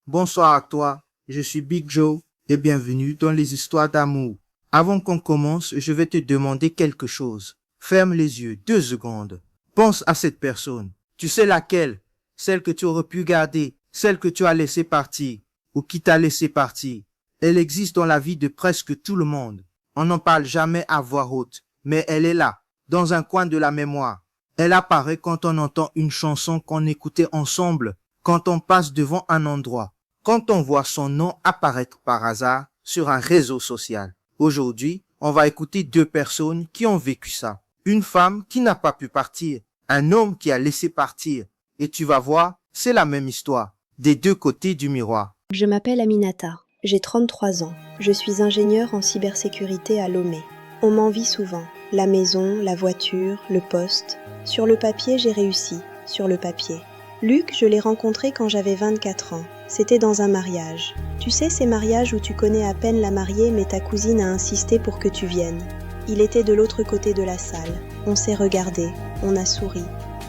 Bonsoir à toi, je suis Big Joe et bienvenue dans les histoires d'amour. Avant qu'on commence, je vais te demander quelque chose. Ferme les yeux 2 secondes. Pense à cette personne. Tu sais laquelle? Celle que tu aurais pu garder, celle que tu as laissée partir ou qui t'a laissé partir. Elle existe dans la vie de presque tout le monde. On n'en parle jamais à voix haute, mais elle est là, dans un coin de la mémoire. Elle apparaît quand on entend une chanson qu'on écoutait ensemble, quand on passe devant un endroit, quand on voit son nom apparaître par hasard sur un réseau social. Aujourd'hui, on va écouter 2 personnes qui ont vécu ça. Une femme qui n'a pas pu partir, un homme qui a laissé partir. Et tu vas voir, c'est la même histoire, des 2 côtés du miroir. Je m'appelle Aminata, j'ai 33 ans. Je suis ingénieure en cybersécurité à Lomé. On m'envie souvent. La maison, la voiture, le poste. Sur le papier, j'ai réussi. Sur le papier. Luc, je l'ai rencontré quand j'avais 24 ans. C'était dans un mariage. Tu sais, ces mariages où tu connais à peine la mariée mais ta cousine a insisté pour que tu viennes. Il était de l'autre côté de la salle. On s'est regardé, on a souri.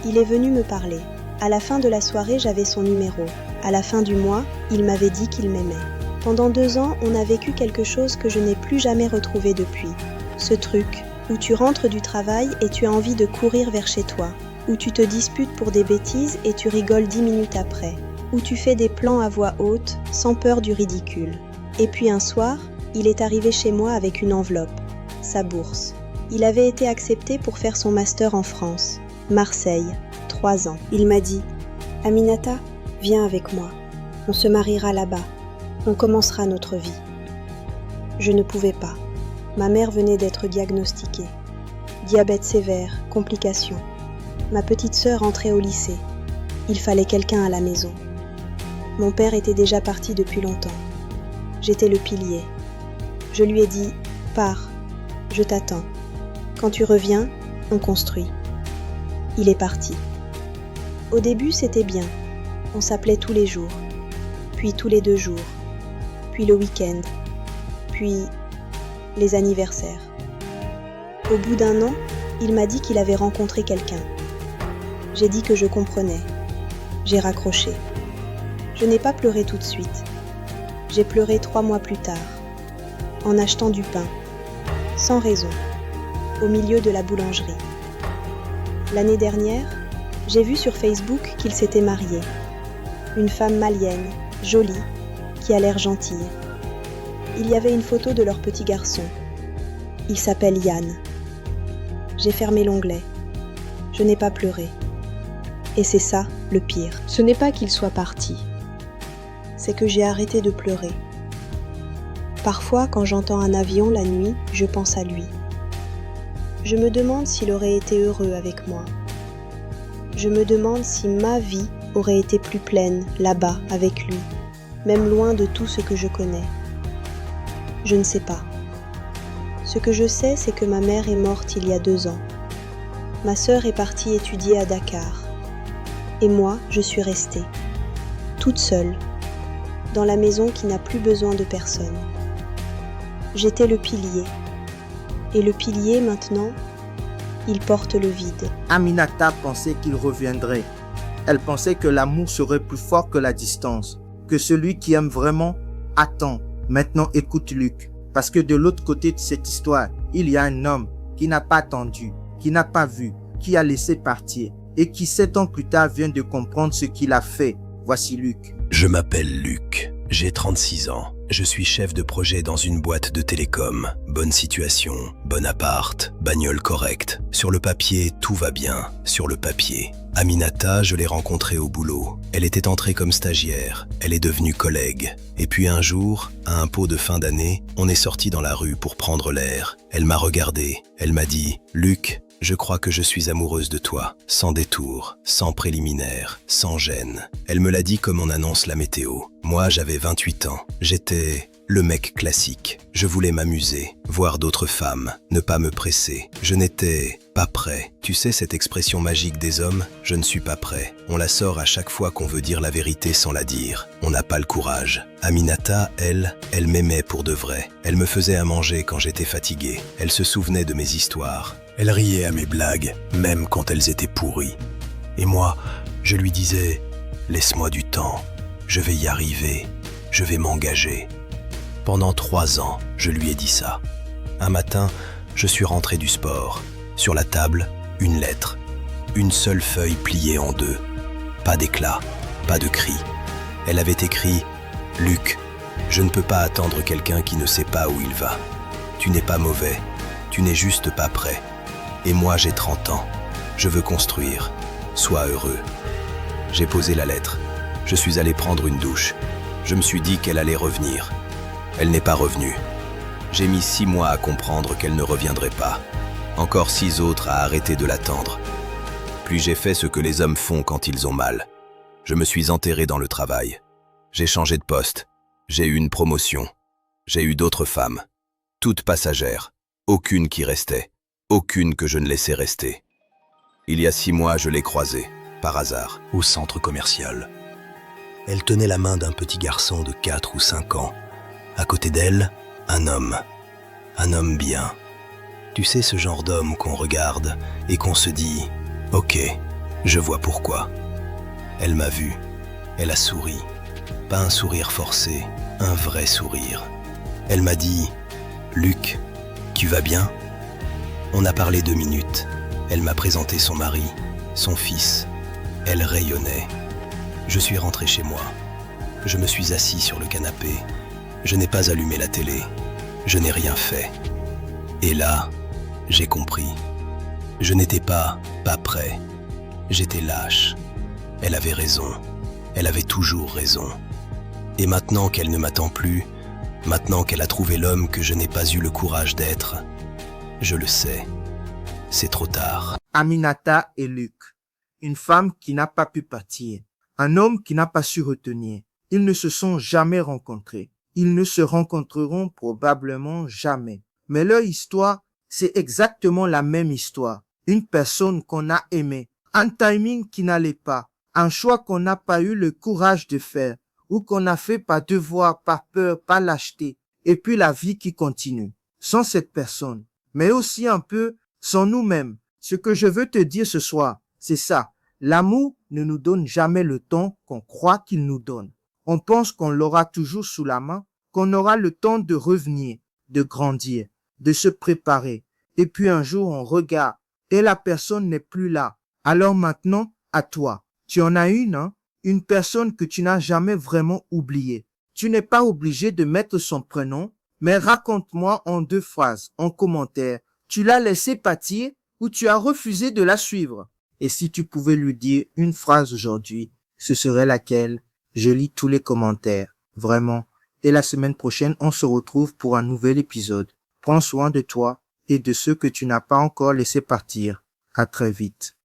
Il est venu me parler. À la fin de la soirée, j'avais son numéro. À la fin du mois, il m'avait dit qu'il m'aimait. Pendant 2 ans, on a vécu quelque chose que je n'ai plus jamais retrouvé depuis. Ce truc où tu rentres du travail et tu as envie de courir vers chez toi. Où tu te disputes pour des bêtises et tu rigoles 10 minutes après. Où tu fais des plans à voix haute, sans peur du ridicule. Et puis un soir, il est arrivé chez moi avec une enveloppe. Sa bourse. Il avait été accepté pour faire son master en France. Marseille, 3 ans. Il m'a dit « Aminata, viens avec moi. On se mariera là-bas. On commencera notre vie. » Je ne pouvais pas. Ma mère venait d'être diagnostiquée. Diabète sévère, complications. Ma petite sœur entrait au lycée. Il fallait quelqu'un à la maison. Mon père était déjà parti depuis longtemps. J'étais le pilier. Je lui ai dit « Pars, je t'attends. Quand tu reviens, on construit. » Il est parti. Au début, c'était bien. On s'appelait tous les jours, puis tous les 2 jours, puis le week-end, puis les anniversaires. Au bout d'1 an, il m'a dit qu'il avait rencontré quelqu'un. J'ai dit que je comprenais. J'ai raccroché. Je n'ai pas pleuré tout de suite. J'ai pleuré 3 mois plus tard, en achetant du pain, sans raison, au milieu de la boulangerie. L'année dernière, j'ai vu sur Facebook qu'il s'était marié. Une femme malienne, jolie, qui a l'air gentille. Il y avait une photo de leur petit garçon. Il s'appelle Yann. J'ai fermé l'onglet. Je n'ai pas pleuré. Et c'est ça, le pire. Ce n'est pas qu'il soit parti. C'est que j'ai arrêté de pleurer. Parfois, quand j'entends un avion la nuit, je pense à lui. Je me demande s'il aurait été heureux avec moi. Je me demande si ma vie aurait été plus pleine là-bas avec lui, même loin de tout ce que je connais. Je ne sais pas. Ce que je sais, c'est que ma mère est morte il y a 2 ans. Ma sœur est partie étudier à Dakar. Et moi, je suis restée, toute seule, dans la maison qui n'a plus besoin de personne. J'étais le pilier. Et le pilier, maintenant, il porte le vide. Aminata pensait qu'il reviendrait. Elle pensait que l'amour serait plus fort que la distance, que celui qui aime vraiment attend. Maintenant, écoute Luc, parce que de l'autre côté de cette histoire, il y a un homme qui n'a pas attendu, qui n'a pas vu, qui a laissé partir et qui 7 ans plus tard vient de comprendre ce qu'il a fait. Voici Luc. Je m'appelle Luc, j'ai 36 ans. Je suis chef de projet dans une boîte de télécom. Bonne situation, bon appart, bagnole correcte. Sur le papier, tout va bien. Sur le papier. Aminata, je l'ai rencontrée au boulot. Elle était entrée comme stagiaire. Elle est devenue collègue. Et puis un jour, à un pot de fin d'année, on est sorti dans la rue pour prendre l'air. Elle m'a regardé. Elle m'a dit « Luc, je crois que je suis amoureuse de toi, sans détour, sans préliminaire, sans gêne. » Elle me l'a dit comme on annonce la météo. Moi, j'avais 28 ans. J'étais le mec classique. Je voulais m'amuser, voir d'autres femmes, ne pas me presser. Je n'étais pas prêt. Tu sais cette expression magique des hommes ? Je ne suis pas prêt. On la sort à chaque fois qu'on veut dire la vérité sans la dire. On n'a pas le courage. Aminata, elle m'aimait pour de vrai. Elle me faisait à manger quand j'étais fatigué. Elle se souvenait de mes histoires. Elle riait à mes blagues, même quand elles étaient pourries. Et moi, je lui disais « Laisse-moi du temps. je vais y arriver, je vais m'engager. Pendant 3 ans, je lui ai dit ça. Un matin, je suis rentré du sport. Sur la table, une lettre. Une seule feuille pliée en 2. Pas d'éclat, pas de cri. Elle avait écrit « Luc, je ne peux pas attendre quelqu'un qui ne sait pas où il va. Tu n'es pas mauvais, tu n'es juste pas prêt. Et moi j'ai 30 ans, je veux construire. Sois heureux. » J'ai posé la lettre. Je suis allé prendre une douche. Je me suis dit qu'elle allait revenir. Elle n'est pas revenue. J'ai mis 6 mois à comprendre qu'elle ne reviendrait pas. Encore 6 autres à arrêter de l'attendre. Puis j'ai fait ce que les hommes font quand ils ont mal. Je me suis enterré dans le travail. J'ai changé de poste. J'ai eu une promotion. J'ai eu d'autres femmes. Toutes passagères. Aucune qui restait. Aucune que je ne laissais rester. Il y a 6 mois, je l'ai croisée, par hasard, au centre commercial. Elle tenait la main d'un petit garçon de 4 ou 5 ans. À côté d'elle, un homme. Un homme bien. Tu sais, ce genre d'homme qu'on regarde et qu'on se dit « Ok, je vois pourquoi ». Elle m'a vu. Elle a souri. Pas un sourire forcé, un vrai sourire. Elle m'a dit « Luc, tu vas bien ?» On a parlé 2 minutes. Elle m'a présenté son mari, son fils. Elle rayonnait. Je suis rentré chez moi. Je me suis assis sur le canapé. Je n'ai pas allumé la télé. Je n'ai rien fait. Et là, j'ai compris. Je n'étais pas prêt. J'étais lâche. Elle avait raison. Elle avait toujours raison. Et maintenant qu'elle ne m'attend plus, maintenant qu'elle a trouvé l'homme que je n'ai pas eu le courage d'être, je le sais. C'est trop tard. Aminata et Luc. Une femme qui n'a pas pu partir. Un homme qui n'a pas su retenir. Ils ne se sont jamais rencontrés. Ils ne se rencontreront probablement jamais. Mais leur histoire, c'est exactement la même histoire. Une personne qu'on a aimée. Un timing qui n'allait pas. Un choix qu'on n'a pas eu le courage de faire. Ou qu'on a fait par devoir, par peur, par lâcheté. Et puis la vie qui continue. Sans cette personne. Mais aussi un peu sans nous-mêmes. Ce que je veux te dire ce soir, c'est ça. L'amour ne nous donne jamais le temps qu'on croit qu'il nous donne. On pense qu'on l'aura toujours sous la main, qu'on aura le temps de revenir, de grandir, de se préparer. Et puis un jour, on regarde et la personne n'est plus là. Alors maintenant, à toi. Tu en as une, hein? Une personne que tu n'as jamais vraiment oubliée. Tu n'es pas obligé de mettre son prénom, mais raconte-moi en 2 phrases, en commentaire. Tu l'as laissée partir ou tu as refusé de la suivre? Et si tu pouvais lui dire une phrase aujourd'hui, ce serait laquelle? Je lis tous les commentaires, vraiment. Et la semaine prochaine, on se retrouve pour un nouvel épisode. Prends soin de toi et de ceux que tu n'as pas encore laissé partir. À très vite.